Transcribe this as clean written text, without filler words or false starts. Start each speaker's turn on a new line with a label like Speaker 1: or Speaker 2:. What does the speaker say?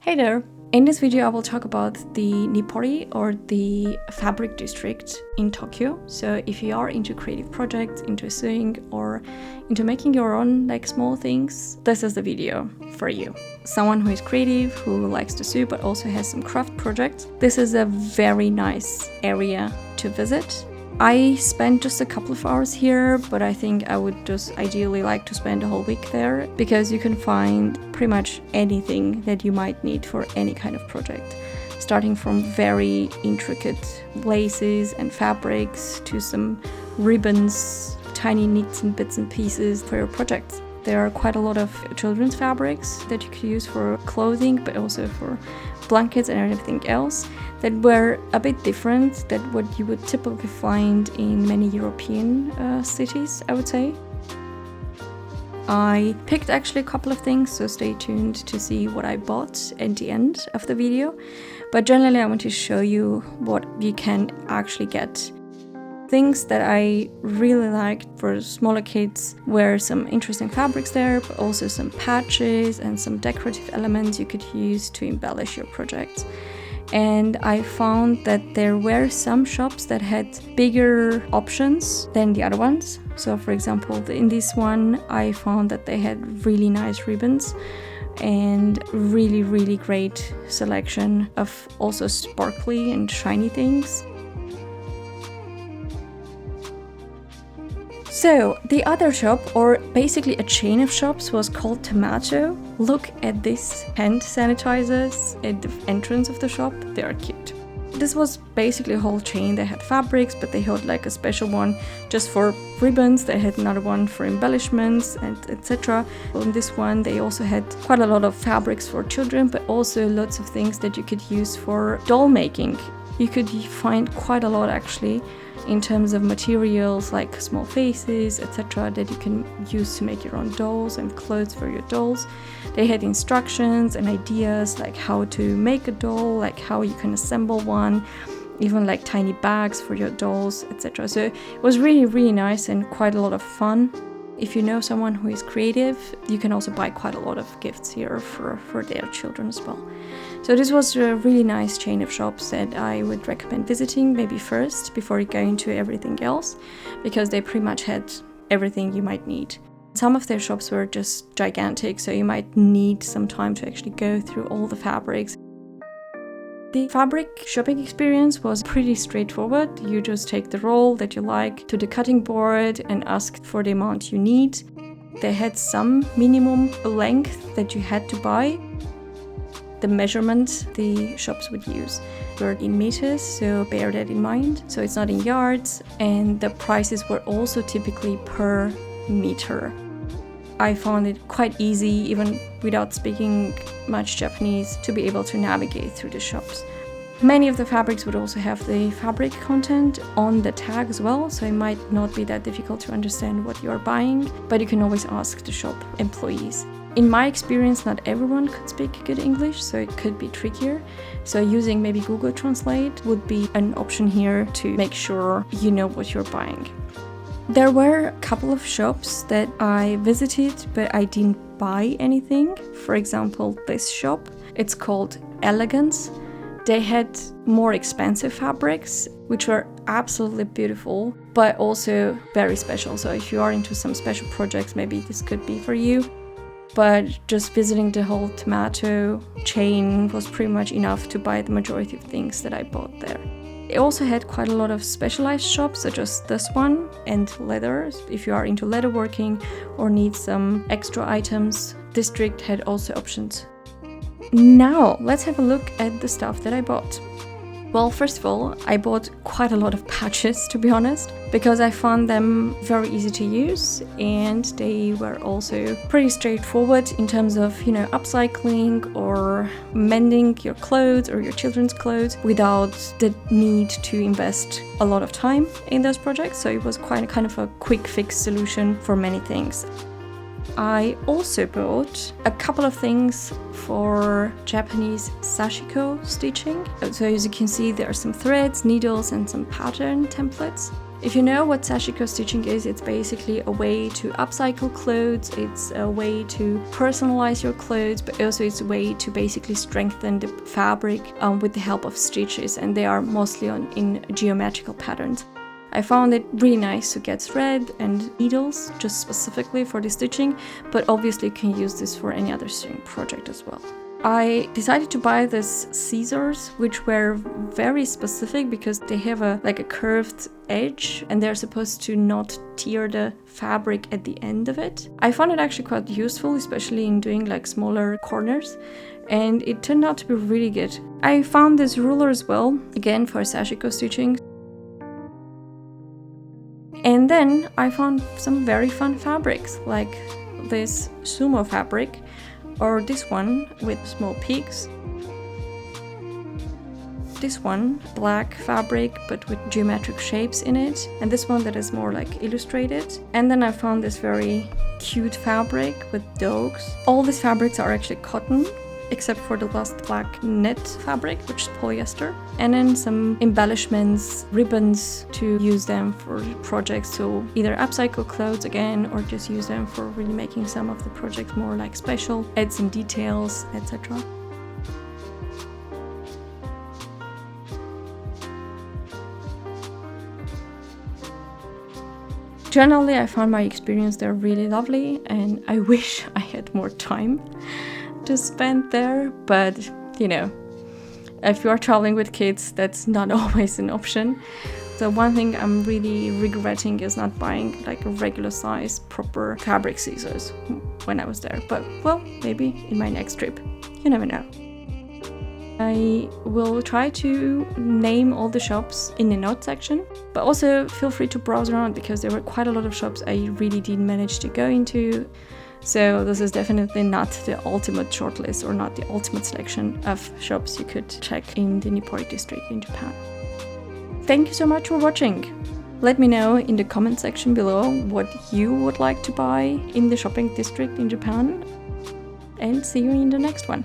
Speaker 1: Hey there! In this video I will talk about the Nippori or the fabric district in Tokyo. So if you are into creative projects, into sewing or into making your own small things, this is the video for you. Someone who is creative, who likes to sew but also has some craft projects, this is a very nice area to visit. I spent just a couple of hours here, but I think I would just ideally like to spend a whole week there because you can find pretty much anything that you might need for any kind of project. Starting from very intricate laces and fabrics to some ribbons, tiny knits and bits and pieces for your projects. There are quite a lot of children's fabrics that you could use for clothing, but also for blankets and everything else that were a bit different than what you would typically find in many European cities, I would say. I picked actually a couple of things, so stay tuned to see what I bought at the end of the video. But generally I want to show you what you can actually get. Things that I really liked for smaller kids were some interesting fabrics there, but also some patches and some decorative elements you could use to embellish your project. And I found that there were some shops that had bigger options than the other ones. So for example, in this one, I found that they had really nice ribbons and really great selection of also sparkly and shiny things. So the other shop, or basically a chain of shops, was called Tomato. Look at these hand sanitizers at the entrance of the shop, they are cute. This was basically a whole chain. They had fabrics, but they had a special one just for ribbons. They had another one for embellishments and etc. On this one they also had quite a lot of fabrics for children, but also lots of things that you could use for doll making. You could find quite a lot actually in terms of materials like small faces, etc. that you can use to make your own dolls and clothes for your dolls. They had instructions and ideas like how to make a doll, like how you can assemble one, even tiny bags for your dolls, etc. So it was really nice and quite a lot of fun. If you know someone who is creative, you can also buy quite a lot of gifts here for their children as well. So this was a really nice chain of shops that I would recommend visiting maybe first before you go into everything else, because they pretty much had everything you might need. Some of their shops were just gigantic, so you might need some time to actually go through all the fabrics. The fabric shopping experience was pretty straightforward. You just take the roll that you like to the cutting board and ask for the amount you need. They had some minimum length that you had to buy. The measurement the shops would use were in meters, so bear that in mind. So it's not in yards, and the prices were also typically per meter. I found it quite easy, even without speaking much Japanese, to be able to navigate through the shops. Many of the fabrics would also have the fabric content on the tag as well, so it might not be that difficult to understand what you are buying, but you can always ask the shop employees. In my experience, not everyone could speak good English, so it could be trickier. So using maybe Google Translate would be an option here to make sure you know what you're buying. There were a couple of shops that I visited, but I didn't buy anything. For example, this shop, it's called Elegance. They had more expensive fabrics, which were absolutely beautiful, but also very special. So if you are into some special projects, maybe this could be for you. But just visiting the whole Tomato chain was pretty much enough to buy the majority of things that I bought there. They also had quite a lot of specialized shops, such as this one, and leather. If you are into leatherworking or need some extra items, District had also options. Now, let's have a look at the stuff that I bought. Well, first of all, I bought quite a lot of patches, to be honest, because I found them very easy to use and they were also pretty straightforward in terms of, upcycling or mending your clothes or your children's clothes without the need to invest a lot of time in those projects. So it was quite kind of a quick fix solution for many things. I also bought a couple of things for Japanese Sashiko stitching. So as you can see, there are some threads, needles and some pattern templates. If you know what Sashiko stitching is, it's basically a way to upcycle clothes, it's a way to personalize your clothes, but also it's a way to basically strengthen the fabric with the help of stitches, and they are mostly in geometrical patterns. I found it really nice to get thread and needles just specifically for the stitching, but obviously you can use this for any other stitching project as well. I decided to buy these scissors, which were very specific because they have a curved edge and they're supposed to not tear the fabric at the end of it. I found it actually quite useful, especially in doing like smaller corners, and it turned out to be really good. I found this ruler as well, again for Sashiko stitching. And then I found some very fun fabrics, like this sumo fabric, or this one with small peaks. This one, black fabric but with geometric shapes in it, and this one that is more like illustrated. And then I found this very cute fabric with dogs. All these fabrics are actually cotton, except for the last black net fabric, which is polyester. And then some embellishments, ribbons to use them for projects, to either upcycle clothes again or just use them for really making some of the projects more like special, add some details, etc. Generally, I found my experience there really lovely, and I wish I had more time to spend there, but you know, if you are traveling with kids, that's not always an option. So one thing I'm really regretting is not buying like a regular size proper fabric scissors when I was there, but well, maybe in my next trip, you never know. I will try to name all the shops in the notes section, but also feel free to browse around because there were quite a lot of shops I really didn't manage to go into. So this is definitely not the ultimate shortlist or not the ultimate selection of shops you could check in the Nippori district in Japan. Thank you so much for watching. Let me know in the comment section below what you would like to buy in the shopping district in Japan, and see you in the next one.